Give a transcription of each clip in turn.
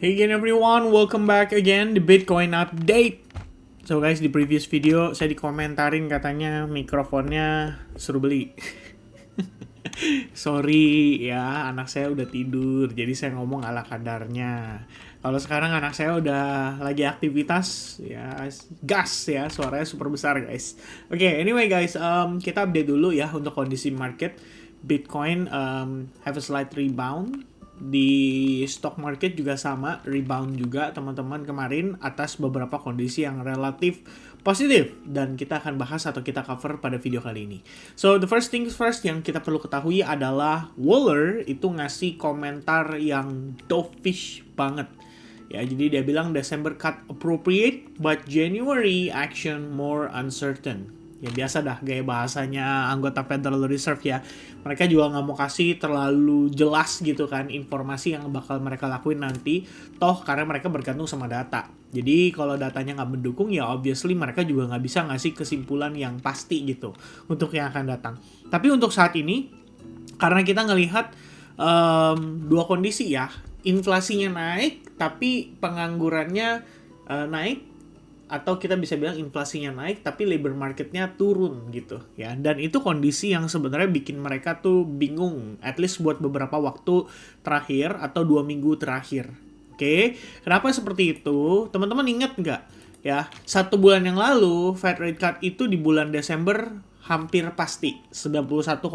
Hey again everyone, welcome back again di Bitcoin Update. So guys, di previous video saya dikomentarin katanya mikrofonnya suruh beli. Sorry ya, anak saya udah tidur, jadi saya ngomong ala kadarnya. Kalau sekarang anak saya udah lagi aktivitas, ya gas ya, suaranya super besar guys. Oke, anyway guys, kita update dulu ya untuk kondisi market. Bitcoin have a slight rebound. Di stock market juga sama, rebound juga teman-teman kemarin atas beberapa kondisi yang relatif positif, dan kita akan bahas atau kita cover pada video kali ini. So the first things first yang kita perlu ketahui adalah Waller itu ngasih komentar yang dovish banget. Ya, jadi dia bilang December cut appropriate but January action more uncertain. Ya biasa dah gaya bahasanya anggota Federal Reserve ya. Mereka juga nggak mau kasih terlalu jelas gitu kan informasi yang bakal mereka lakuin nanti. Toh karena mereka bergantung sama data. Jadi kalau datanya nggak mendukung ya obviously mereka juga nggak bisa ngasih kesimpulan yang pasti gitu untuk yang akan datang. Tapi untuk saat ini karena kita ngelihat dua kondisi ya. Inflasinya naik tapi penganggurannya naik, atau kita bisa bilang inflasinya naik tapi labor marketnya turun gitu ya. Dan itu kondisi yang sebenarnya bikin mereka tuh bingung, at least buat beberapa waktu terakhir atau 2 minggu terakhir. Oke, kenapa seperti itu? Teman-teman ingat nggak ya, 1 bulan yang lalu Fed rate cut itu di bulan Desember hampir pasti 91,7%.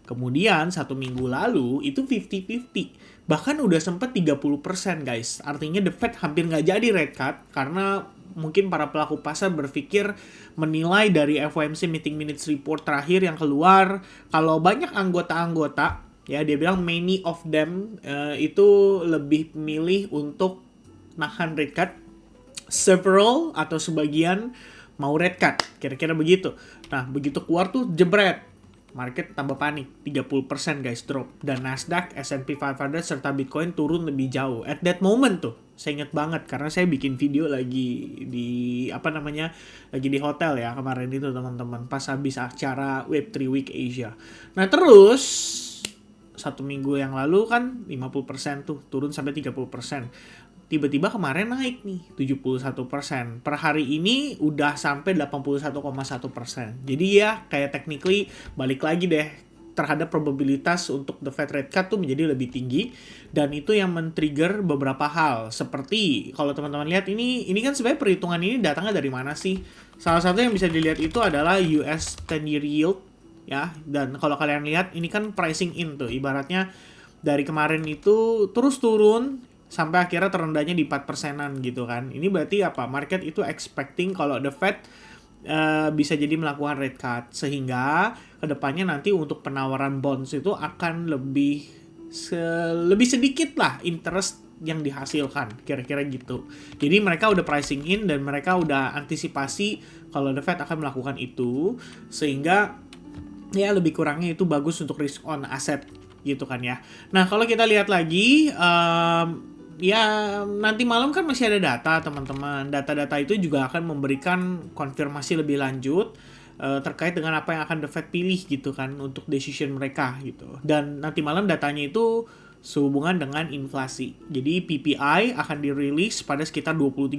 Kemudian 1 minggu lalu itu 50-50. Bahkan udah sempet 30% guys. Artinya the Fed hampir nggak jadi rate cut karena mungkin para pelaku pasar berpikir menilai dari FOMC meeting minutes report terakhir yang keluar, kalau banyak anggota-anggota, ya dia bilang many of them itu lebih milih untuk nahan rate cut, several atau sebagian mau rate cut, kira-kira begitu. Nah begitu keluar tuh jebret, market tambah panik, 30% guys drop. Dan Nasdaq, S&P 500, serta Bitcoin turun lebih jauh. At that moment tuh, saya inget banget karena saya bikin video lagi di, lagi di hotel ya kemarin itu teman-teman. Pas habis acara Web3 Week Asia. Nah terus, 1 minggu yang lalu kan 50% tuh, turun sampai 30%. Tiba-tiba kemarin naik nih 71%. Per hari ini udah sampai 81,1%. Jadi ya kayak technically balik lagi deh terhadap probabilitas untuk the Fed rate cut tuh menjadi lebih tinggi, dan itu yang men-trigger beberapa hal. Seperti kalau teman-teman lihat ini kan sebenarnya perhitungan ini datangnya dari mana sih? Salah satu yang bisa dilihat itu adalah US 10-year yield ya. Dan kalau kalian lihat ini kan pricing in tuh, ibaratnya dari kemarin itu terus turun sampai akhirnya terendahnya di 4%-an gitu kan. Ini berarti apa? Market itu expecting kalau the Fed bisa jadi melakukan rate cut. Sehingga kedepannya nanti untuk penawaran bonds itu akan lebih sedikit lah interest yang dihasilkan. Kira-kira gitu. Jadi mereka udah pricing in dan mereka udah antisipasi kalau the Fed akan melakukan itu. Sehingga ya lebih kurangnya itu bagus untuk risk on asset gitu kan ya. Nah kalau kita lihat lagi ya nanti malam kan masih ada data teman-teman. Data-data itu juga akan memberikan konfirmasi lebih lanjut terkait dengan apa yang akan the Fed pilih gitu kan untuk decision mereka gitu. Dan nanti malam datanya itu sehubungan dengan inflasi. Jadi PPI akan dirilis pada sekitar 20.30.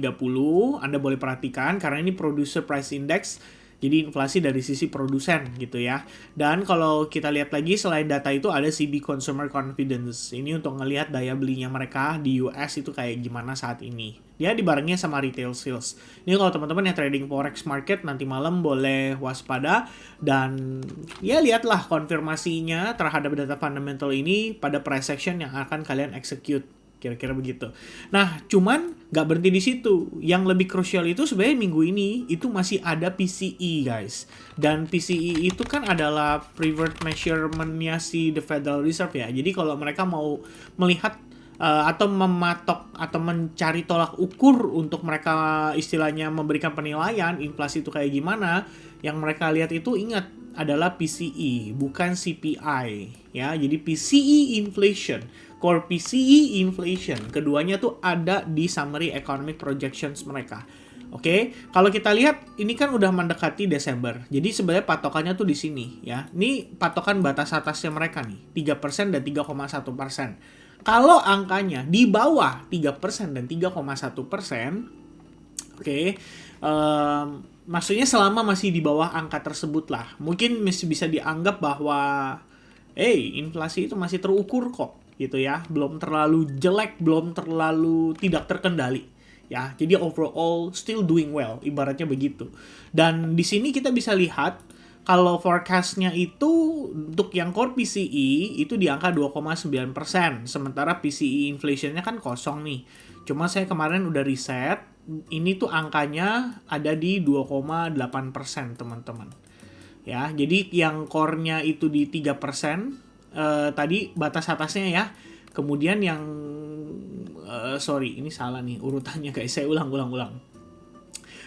Anda boleh perhatikan karena ini Producer Price Index. Jadi inflasi dari sisi produsen gitu ya. Dan kalau kita lihat lagi selain data itu ada CB Consumer Confidence. Ini untuk ngelihat daya belinya mereka di US itu kayak gimana saat ini. Dia dibarengnya sama retail sales. Ini kalau teman-teman yang trading forex market nanti malam boleh waspada. Dan ya lihatlah konfirmasinya terhadap data fundamental ini pada price action yang akan kalian execute. Kira-kira begitu. Nah, cuman nggak berhenti di situ. Yang lebih krusial itu sebenarnya minggu ini itu masih ada PCE, guys. Dan PCE itu kan adalah preferred measurement-nya si The Federal Reserve ya. Jadi kalau mereka mau melihat atau mematok atau mencari tolak ukur untuk mereka istilahnya memberikan penilaian inflasi itu kayak gimana, yang mereka lihat itu ingat adalah PCE, bukan CPI ya. Jadi PCE inflation, core PCE inflation, keduanya tuh ada di summary economic projections mereka. Oke, kalau kita lihat ini kan udah mendekati Desember. Jadi sebenarnya patokannya tuh di sini ya. Ini patokan batas atasnya mereka nih, 3% dan 3,1%. Kalau angkanya di bawah 3% dan 3,1%, oke, maksudnya selama masih di bawah angka tersebut lah, mungkin masih bisa dianggap bahwa inflasi itu masih terukur kok, gitu ya. Belum terlalu jelek, belum terlalu tidak terkendali. Ya, jadi overall still doing well, ibaratnya begitu. Dan di sini kita bisa lihat kalau forecast-nya itu untuk yang core PCE itu di angka 2,9%, sementara PCE inflation-nya kan kosong nih. Cuma saya kemarin udah riset, ini tuh angkanya ada di 2,8%, teman-teman. Ya, jadi yang core-nya itu di 3%, tadi batas atasnya ya. Kemudian yang sorry, ini salah nih urutannya guys. Saya ulang.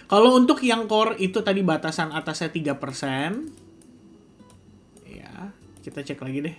Kalau untuk yang core itu tadi batasan atasnya 3%. Ya, kita cek lagi deh.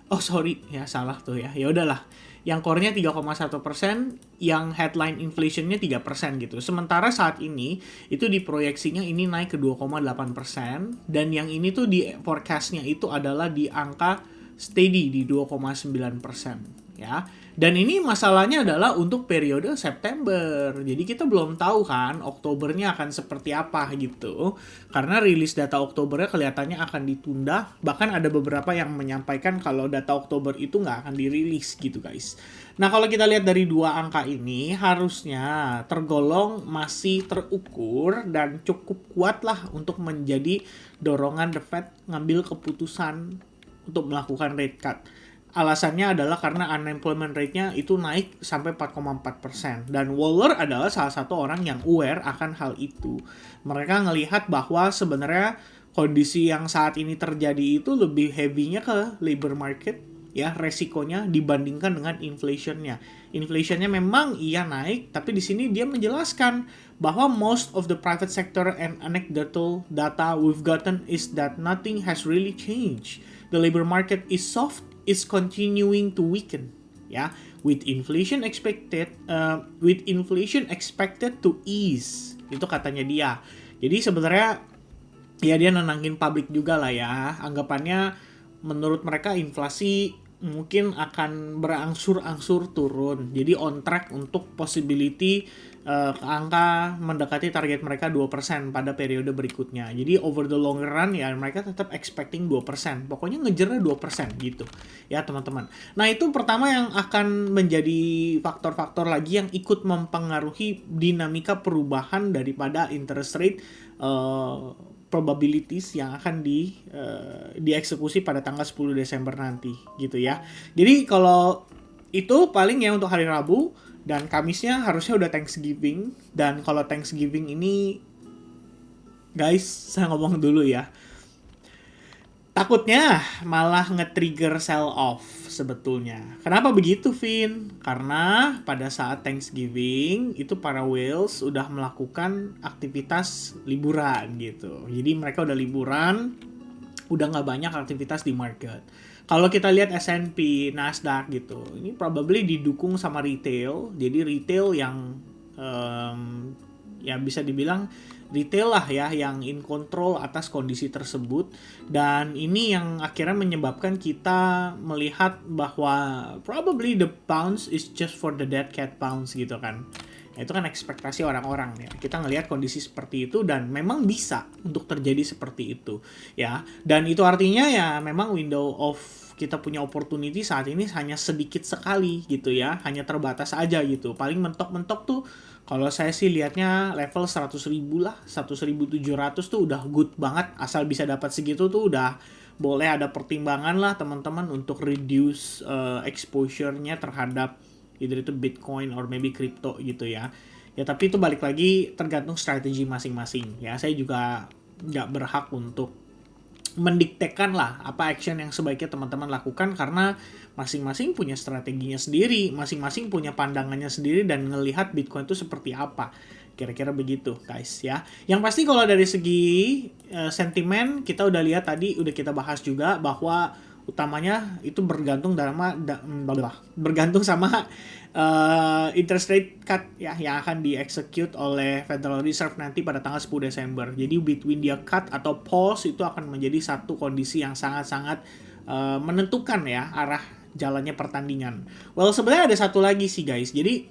Oh, sorry, ya salah tuh ya. Ya udahlah. Yang core-nya 3,1%, yang headline inflation-nya 3% gitu. Sementara saat ini itu diproyeksinya ini naik ke 2,8%, dan yang ini tuh di forecast-nya itu adalah di angka steady di 2,9%. Ya. Dan ini masalahnya adalah untuk periode September. Jadi kita belum tahu kan Oktobernya akan seperti apa gitu. Karena rilis data Oktobernya kelihatannya akan ditunda. Bahkan ada beberapa yang menyampaikan kalau data Oktober itu nggak akan dirilis gitu guys. Nah kalau kita lihat dari dua angka ini harusnya tergolong masih terukur dan cukup kuat lah untuk menjadi dorongan The Fed ngambil keputusan untuk melakukan rate cut. Alasannya adalah karena unemployment rate-nya itu naik sampai 4,4%. Dan Waller adalah salah satu orang yang aware akan hal itu. Mereka ngelihat bahwa sebenarnya kondisi yang saat ini terjadi itu lebih heavy-nya ke labor market, ya, resikonya dibandingkan dengan inflation-nya. Inflation-nya memang iya naik, tapi di sini dia menjelaskan bahwa most of the private sector and anecdotal data we've gotten is that nothing has really changed. The labor market is soft, is continuing to weaken, ya, with inflation expected to ease, itu katanya dia. Jadi sebenarnya ya dia nenangin publik juga lah ya, anggapannya menurut mereka inflasi mungkin akan berangsur-angsur turun, jadi on track untuk possibility ke angka mendekati target mereka 2% pada periode berikutnya. Jadi over the long run ya mereka tetap expecting 2%. Pokoknya ngejarnya 2% gitu. Ya teman-teman. Nah itu pertama yang akan menjadi faktor-faktor lagi yang ikut mempengaruhi dinamika perubahan daripada interest rate probabilities yang akan dieksekusi pada tanggal 10 Desember nanti gitu ya. Jadi kalau itu paling ya untuk hari Rabu. Dan Kamisnya harusnya udah Thanksgiving. Dan kalau Thanksgiving ini, guys, saya ngomong dulu ya. Takutnya malah nge-trigger sell off sebetulnya. Kenapa begitu, Vin? Karena pada saat Thanksgiving, itu para whales udah melakukan aktivitas liburan gitu. Jadi mereka udah liburan, udah nggak banyak aktivitas di market. Kalau kita lihat S&P, Nasdaq gitu, ini probably didukung sama retail. Jadi retail yang ya bisa dibilang retail lah ya, yang in control atas kondisi tersebut. Dan ini yang akhirnya menyebabkan kita melihat bahwa probably the bounce is just for the dead cat bounce gitu kan. Itu kan ekspektasi orang-orang ya. Kita ngelihat kondisi seperti itu dan memang bisa untuk terjadi seperti itu ya. Dan itu artinya ya memang window of kita punya opportunity saat ini hanya sedikit sekali gitu ya. Hanya terbatas aja gitu. Paling mentok-mentok tuh kalau saya sih lihatnya level 100.000 lah. 100.700 tuh udah good banget. Asal bisa dapat segitu tuh udah boleh ada pertimbangan lah teman-teman untuk reduce exposure-nya terhadap either itu Bitcoin or maybe crypto gitu ya. Ya tapi itu balik lagi tergantung strategi masing-masing ya. Saya juga nggak berhak untuk mendiktekan lah apa action yang sebaiknya teman-teman lakukan karena masing-masing punya strateginya sendiri, masing-masing punya pandangannya sendiri dan ngelihat Bitcoin itu seperti apa. Kira-kira begitu guys ya. Yang pasti kalau dari segi sentimen kita udah lihat tadi, udah kita bahas juga bahwa utamanya itu bergantung sama interest rate cut ya yang akan diexecute oleh Federal Reserve nanti pada tanggal 10 Desember. Jadi between dia cut atau pause itu akan menjadi satu kondisi yang sangat-sangat menentukan ya arah jalannya pertandingan. Well, sebenarnya ada satu lagi sih guys. Jadi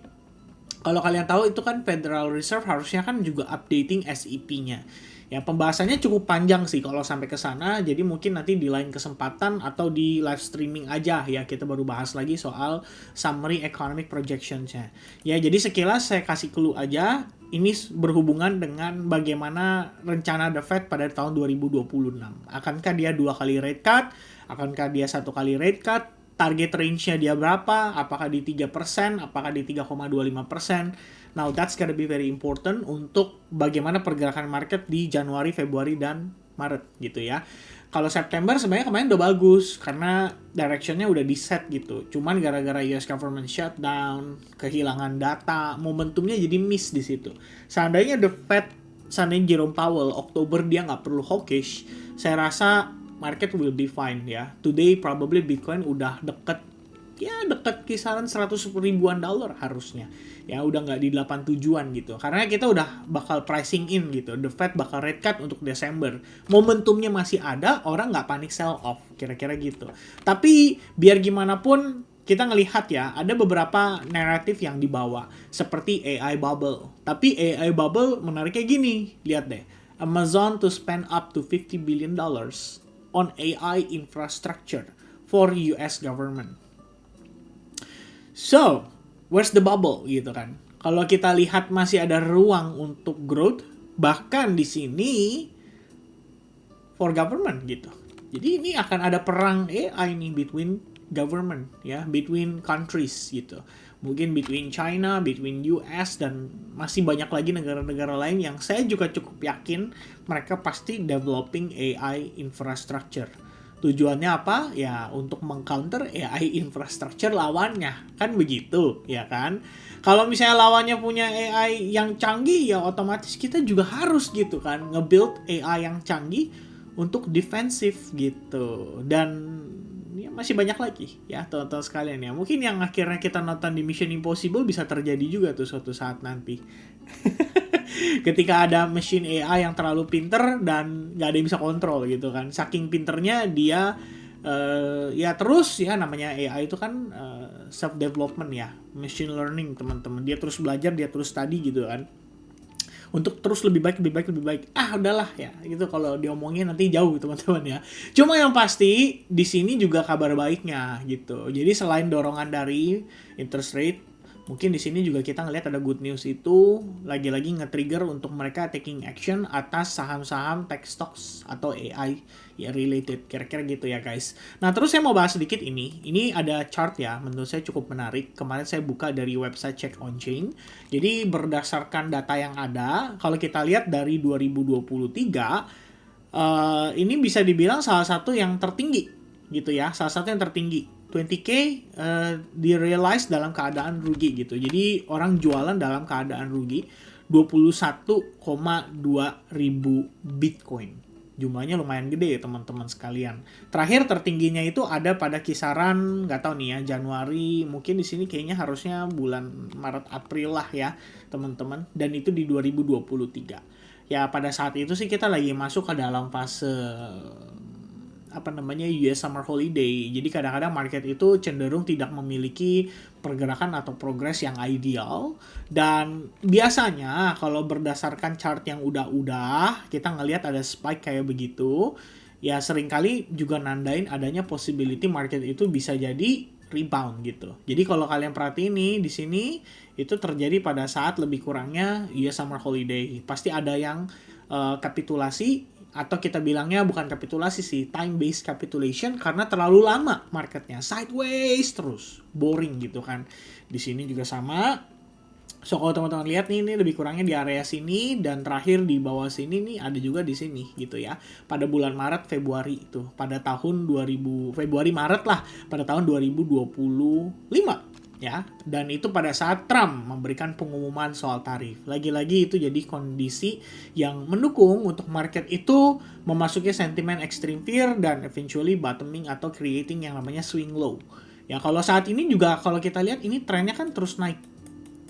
kalau kalian tahu itu kan Federal Reserve harusnya kan juga updating SEP-nya. Ya, pembahasannya cukup panjang sih kalau sampai ke sana. Jadi mungkin nanti di lain kesempatan atau di live streaming aja ya kita baru bahas lagi soal summary economic projections-nya. Ya, jadi sekilas saya kasih clue aja. Ini berhubungan dengan bagaimana rencana The Fed pada tahun 2026. Akankah dia 2 kali rate cut? Akankah dia 1 kali rate cut? Target range-nya dia berapa? Apakah di 3%? Apakah di 3,25%? Now, that's gonna be very important untuk bagaimana pergerakan market di Januari, Februari, dan Maret gitu ya. Kalau September sebenarnya kemarin udah bagus karena direction-nya udah di set gitu. Cuman gara-gara US government shutdown, kehilangan data, momentumnya jadi miss di situ. Seandainya The Fed, seandainya Jerome Powell, Oktober dia nggak perlu hawkish, saya rasa market will be fine ya. Today probably Bitcoin udah deket kisaran 100 ribuan dolar harusnya. Ya udah nggak di 87-an gitu. Karena kita udah bakal pricing in gitu. The Fed bakal rate cut untuk Desember. Momentumnya masih ada, orang nggak panik sell off. Kira-kira gitu. Tapi biar gimana pun kita ngelihat ya, ada beberapa naratif yang dibawa. Seperti AI bubble. Tapi AI bubble menariknya gini. Lihat deh. Amazon to spend up to $50 billion on AI infrastructure for US government. So, where's the bubble gitu kan? Kalau kita lihat masih ada ruang untuk growth, bahkan di sini for government gitu. Jadi ini akan ada perang AI nih between government ya, between countries gitu. Mungkin between China, between US, dan masih banyak lagi negara-negara lain yang saya juga cukup yakin mereka pasti developing AI infrastructure. Tujuannya apa? Ya untuk mengcounter AI infrastructure lawannya. Kan begitu, ya kan? Kalau misalnya lawannya punya AI yang canggih, ya otomatis kita juga harus gitu kan, nge-build AI yang canggih untuk defensif gitu. Dan ya masih banyak lagi ya teman-teman sekalian ya. Mungkin yang akhirnya kita nonton di Mission Impossible bisa terjadi juga tuh suatu saat nanti. Ketika ada mesin AI yang terlalu pinter dan nggak ada yang bisa kontrol gitu kan. Saking pinternya dia ya terus ya namanya AI itu kan self-development ya. Machine learning teman-teman. Dia terus belajar, dia terus study gitu kan. Untuk terus lebih baik. Udahlah ya. Gitu kalau diomongin nanti jauh teman-teman ya. Cuma yang pasti di sini juga kabar baiknya gitu. Jadi selain dorongan dari interest rate, mungkin di sini juga kita ngelihat ada good news itu lagi-lagi nge-trigger untuk mereka taking action atas saham-saham tech stocks atau AI ya related, kira-kira gitu ya guys. Nah terus saya mau bahas sedikit ini ada chart ya, menurut saya cukup menarik. Kemarin saya buka dari website Check On Chain. Jadi berdasarkan data yang ada, kalau kita lihat dari 2023 ini bisa dibilang salah satu yang tertinggi gitu ya, salah satu yang tertinggi. 20K di-realize dalam keadaan rugi gitu. Jadi orang jualan dalam keadaan rugi 21,2 ribu Bitcoin. Jumlahnya lumayan gede ya teman-teman sekalian. Terakhir tertingginya itu ada pada kisaran nggak tahu nih ya, Januari, mungkin di sini kayaknya harusnya bulan Maret April lah ya teman-teman, dan itu di 2023. Ya pada saat itu sih kita lagi masuk ke dalam fase US Summer Holiday. Jadi kadang-kadang market itu cenderung tidak memiliki pergerakan atau progres yang ideal. Dan biasanya kalau berdasarkan chart yang udah kita ngelihat ada spike kayak begitu, ya seringkali juga nandain adanya possibility market itu bisa jadi rebound gitu. Jadi kalau kalian perhatiin nih di sini itu terjadi pada saat lebih kurangnya US Summer Holiday. Pasti ada yang kapitulasi, atau kita bilangnya bukan kapitulasi sih, time based capitulation, karena terlalu lama marketnya sideways terus, boring gitu kan. Di sini juga sama. So kalau teman-teman lihat nih, ini lebih kurangnya di area sini, dan terakhir di bawah sini nih ada juga di sini gitu ya. Pada bulan Maret Februari itu, pada tahun Februari Maret lah, pada tahun 2025. Ya, dan itu pada saat Trump memberikan pengumuman soal tarif. Lagi-lagi itu jadi kondisi yang mendukung untuk market itu memasuki sentimen extreme fear dan eventually bottoming atau creating yang namanya swing low. Ya, kalau saat ini juga kalau kita lihat ini trennya kan terus naik.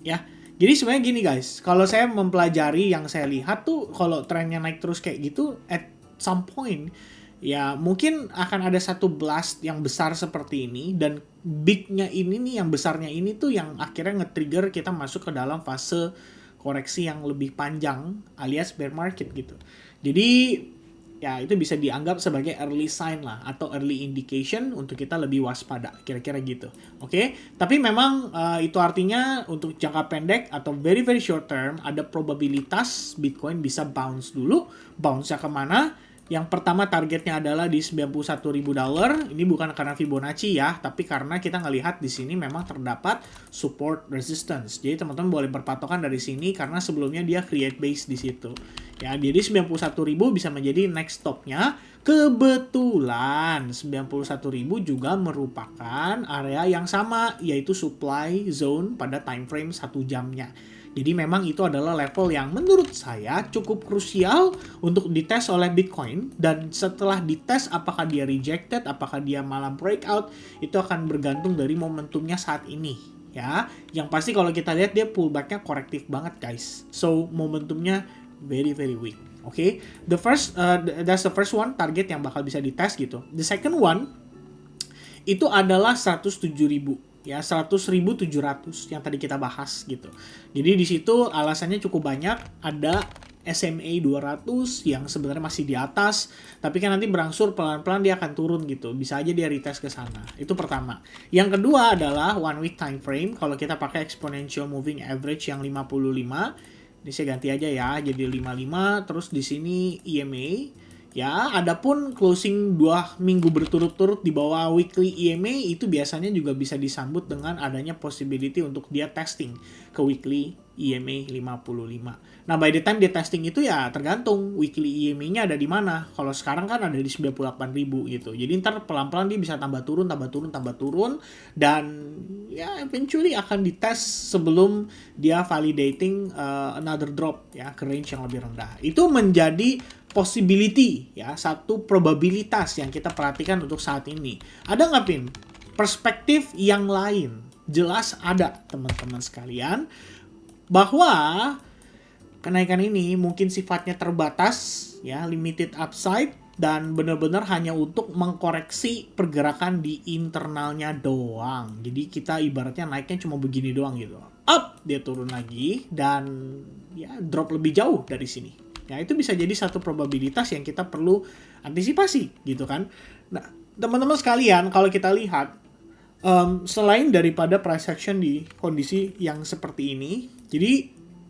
Ya. Jadi sebenarnya gini guys, kalau saya mempelajari yang saya lihat tuh kalau trennya naik terus kayak gitu at some point ya mungkin akan ada satu blast yang besar seperti ini, dan bignya ini nih, yang besarnya ini tuh yang akhirnya nge-trigger kita masuk ke dalam fase koreksi yang lebih panjang alias bear market gitu. Jadi ya itu bisa dianggap sebagai early sign lah, atau early indication untuk kita lebih waspada, kira-kira gitu. Oke, tapi memang itu artinya untuk jangka pendek atau very very short term ada probabilitas Bitcoin bisa bounce dulu. Bounce-nya kemana? Yang pertama targetnya adalah di $91.000. Ini bukan karena Fibonacci ya, tapi karena kita ngelihat di sini memang terdapat support resistance. Jadi teman-teman boleh berpatokan dari sini karena sebelumnya dia create base di situ. Ya, jadi 91.000 bisa menjadi next stop-nya. Kebetulan 91.000 juga merupakan area yang sama, yaitu supply zone pada time frame 1 jamnya. Jadi memang itu adalah level yang menurut saya cukup krusial untuk dites oleh Bitcoin, dan setelah dites apakah dia rejected, apakah dia malah breakout, itu akan bergantung dari momentumnya saat ini ya. Yang pasti kalau kita lihat dia pullback-nya korektif banget guys. So momentumnya very very weak. Oke. That's the first one, target yang bakal bisa dites gitu. The second one itu adalah 107.000. Ya, 100.700 yang tadi kita bahas gitu. Jadi di situ alasannya cukup banyak. Ada SMA 200 yang sebenarnya masih di atas, tapi kan nanti berangsur pelan-pelan dia akan turun gitu. Bisa aja dia retest ke sana. Itu pertama. Yang kedua adalah 1 week time frame. Kalau kita pakai exponential moving average yang 55, ini saya ganti aja ya, jadi 55, terus di sini EMA. Ya, adapun closing 2 minggu berturut-turut di bawah weekly EMA itu biasanya juga bisa disambut dengan adanya possibility untuk dia testing ke weekly EMA 55. Nah, by the time dia testing itu ya tergantung weekly EMA-nya ada di mana. Kalau sekarang kan ada di 98.000 gitu. Jadi ntar pelan-pelan dia bisa tambah turun, dan ya eventually akan dites sebelum dia validating another drop ya ke range yang lebih rendah. Itu menjadi possibility ya, satu probabilitas yang kita perhatikan untuk saat ini. Ada nggak Pin? Perspektif yang lain? Jelas ada teman-teman sekalian, bahwa kenaikan ini mungkin sifatnya terbatas ya, limited upside, dan benar-benar hanya untuk mengkoreksi pergerakan di internalnya doang. Jadi kita ibaratnya naiknya cuma begini doang gitu. Up, dia turun lagi, dan ya drop lebih jauh dari sini. Ya, itu bisa jadi satu probabilitas yang kita perlu antisipasi gitu kan. Nah, teman-teman sekalian, kalau kita lihat selain daripada price action di kondisi yang seperti ini, jadi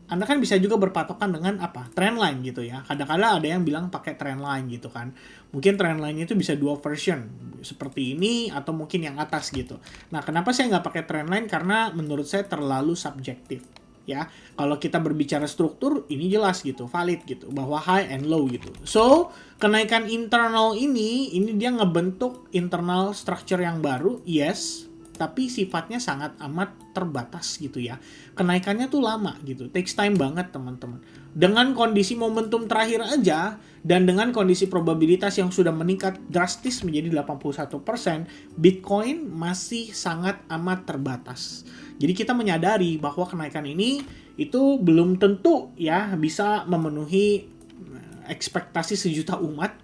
Anda kan bisa juga berpatokan dengan apa? Trendline gitu ya. Kadang-kadang ada yang bilang pakai trendline gitu kan. Mungkin trendline itu bisa dua version, seperti ini atau mungkin yang atas gitu. Nah, kenapa saya nggak pakai trendline? Karena menurut saya terlalu subjektif. Ya, kalau kita berbicara struktur, ini jelas gitu, valid gitu, bahwa high and low gitu. So, kenaikan internal ini dia ngebentuk internal structure yang baru, yes, tapi sifatnya sangat amat terbatas gitu ya. Kenaikannya tuh lama gitu, takes time banget teman-teman. Dengan kondisi momentum terakhir aja, dan dengan kondisi probabilitas yang sudah meningkat drastis menjadi 81%, Bitcoin masih sangat amat terbatas. Jadi kita menyadari bahwa kenaikan ini itu belum tentu ya bisa memenuhi ekspektasi sejuta umat,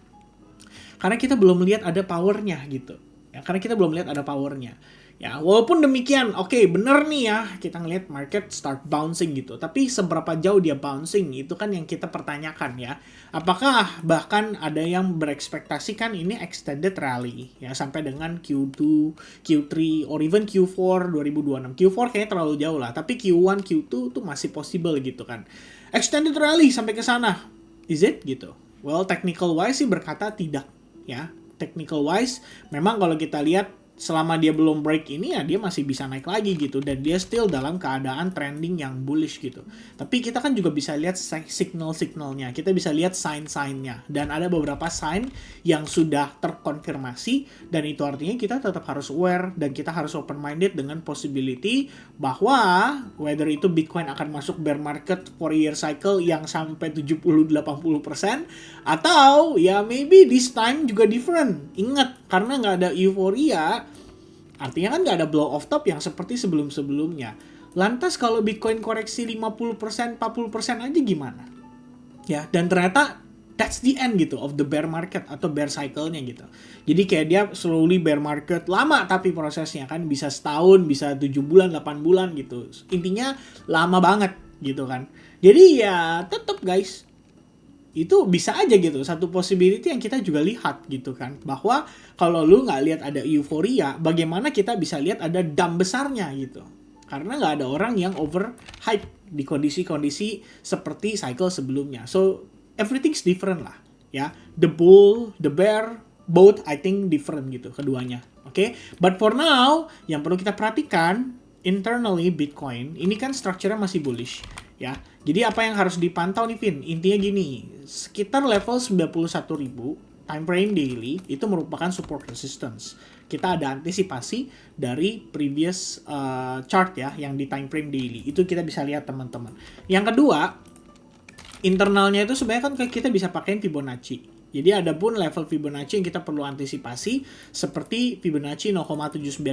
karena kita belum melihat ada powernya gitu. Ya, karena kita belum lihat ada powernya. Ya, walaupun demikian, oke, bener nih ya, kita ngelihat market start bouncing gitu. Tapi seberapa jauh dia bouncing, itu kan yang kita pertanyakan ya. Apakah bahkan ada yang berekspektasikan ini extended rally, ya, sampai dengan Q2, Q3, or even Q4 2026. Q4 kayaknya terlalu jauh lah, tapi Q1, Q2 tuh masih possible gitu kan. Extended rally sampai ke sana, is it gitu? Well, technical wise sih berkata tidak, ya. Technical wise, memang kalau kita lihat selama dia belum break ini ya dia masih bisa naik lagi gitu, dan dia still dalam keadaan trending yang bullish gitu. Tapi kita kan juga bisa lihat signal-signalnya, kita bisa lihat sign-signnya, dan ada beberapa sign yang sudah terkonfirmasi, dan itu artinya kita tetap harus aware dan kita harus open minded dengan possibility bahwa whether itu Bitcoin akan masuk bear market 4-year cycle yang sampai 70-80%, atau ya maybe this time juga different. Ingat, karena nggak ada euforia, artinya kan nggak ada blow off top yang seperti sebelum-sebelumnya. Lantas kalau Bitcoin koreksi 50%, 40% aja gimana? Ya, dan ternyata that's the end gitu of the bear market atau bear cycle-nya gitu. Jadi kayak dia slowly bear market, lama tapi prosesnya kan bisa setahun, bisa 7 bulan, 8 bulan gitu. Intinya lama banget gitu kan. Jadi ya tetap guys, itu bisa aja gitu, satu possibility yang kita juga lihat gitu kan, bahwa kalau lu nggak lihat ada euforia, bagaimana kita bisa lihat ada dump besarnya gitu, karena nggak ada orang yang over hype di kondisi-kondisi seperti cycle sebelumnya. So everything's different lah ya, the bull, the bear, both I think different gitu keduanya. Oke, but for now yang perlu kita perhatikan internally Bitcoin ini kan structure-nya masih bullish ya. Jadi apa yang harus dipantau nih Vin? Intinya gini, sekitar level 91.000 time frame daily itu merupakan support resistance. Kita ada antisipasi dari previous chart ya yang di time frame daily. Itu kita bisa lihat teman-teman. Yang kedua, internalnya itu sebenarnya kan kita bisa pakai Fibonacci. Jadi ada pun level Fibonacci yang kita perlu antisipasi seperti Fibonacci 0,79%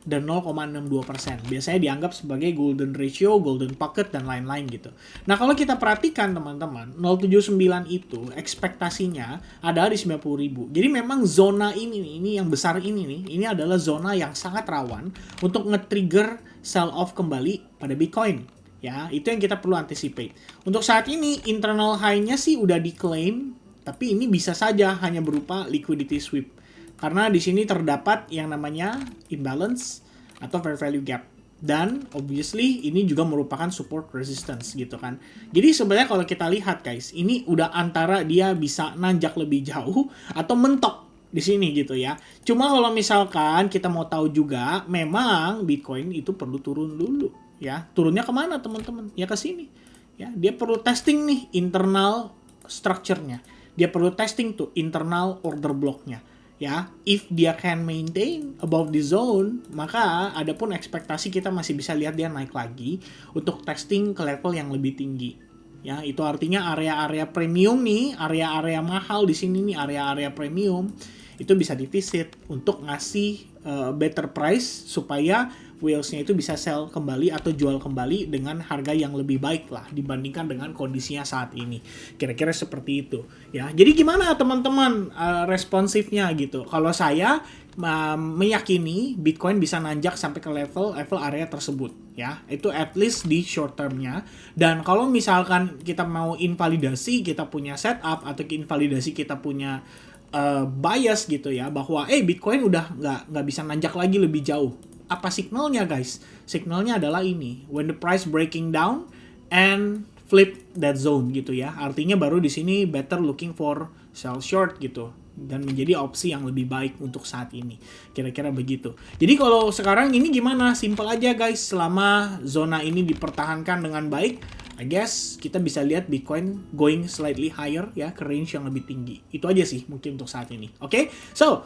dan 0,62%. Biasanya dianggap sebagai golden ratio, golden pocket, dan lain-lain gitu. Nah kalau kita perhatikan teman-teman, 0,79 itu ekspektasinya ada di 90.000. Jadi memang zona ini yang besar ini adalah zona yang sangat rawan untuk nge-trigger sell off kembali pada Bitcoin. Ya, itu yang kita perlu anticipate. Untuk saat ini internal high-nya sih udah diklaim, tapi ini bisa saja hanya berupa liquidity sweep. Karena di sini terdapat yang namanya imbalance atau fair value gap. Dan obviously ini juga merupakan support resistance gitu kan. Jadi sebenarnya kalau kita lihat guys, ini udah antara dia bisa nanjak lebih jauh atau mentok di sini gitu ya. Cuma kalau misalkan kita mau tahu juga, memang Bitcoin itu perlu turun dulu ya. Turunnya kemana teman-teman? Ya ke sini. Ya, dia perlu testing nih internal structure-nya. Dia perlu testing tuh internal order block-nya. Ya, if dia can maintain above the zone, maka ada pun ekspektasi kita masih bisa lihat dia naik lagi untuk testing ke level yang lebih tinggi. Ya, itu artinya area-area premium nih, area-area mahal di sini nih, area-area premium itu bisa divisit untuk ngasih better price supaya whales-nya itu bisa sell kembali atau jual kembali dengan harga yang lebih baik lah dibandingkan dengan kondisinya saat ini. Kira-kira seperti itu ya. Jadi gimana teman-teman responsifnya gitu? Kalau saya meyakini Bitcoin bisa nanjak sampai ke level area tersebut ya. Itu at least di short termnya. Dan kalau misalkan kita mau invalidasi, kita punya setup atau invalidasi kita punya bias gitu ya, bahwa Bitcoin udah nggak bisa nanjak lagi lebih jauh. Apa signalnya guys? Signalnya adalah ini, when the price breaking down and flip that zone gitu ya. Artinya baru di sini better looking for sell short gitu dan menjadi opsi yang lebih baik untuk saat ini. Kira-kira begitu. Jadi kalau sekarang ini gimana? Simple aja guys, selama zona ini dipertahankan dengan baik, I guess kita bisa lihat Bitcoin going slightly higher ya, ke range yang lebih tinggi. Itu aja sih mungkin untuk saat ini. Oke? So,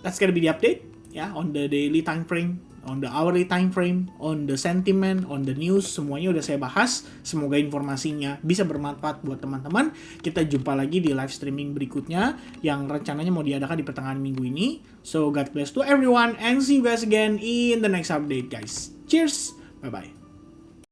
that's gonna be the update ya, on the daily time frame, on the hourly time frame, on the sentiment, on the news, semuanya udah saya bahas. Semoga informasinya bisa bermanfaat buat teman-teman. Kita jumpa lagi di live streaming berikutnya yang rencananya mau diadakan di pertengahan minggu ini. So, God bless to everyone and see you guys again in the next update guys. Cheers! Bye-bye.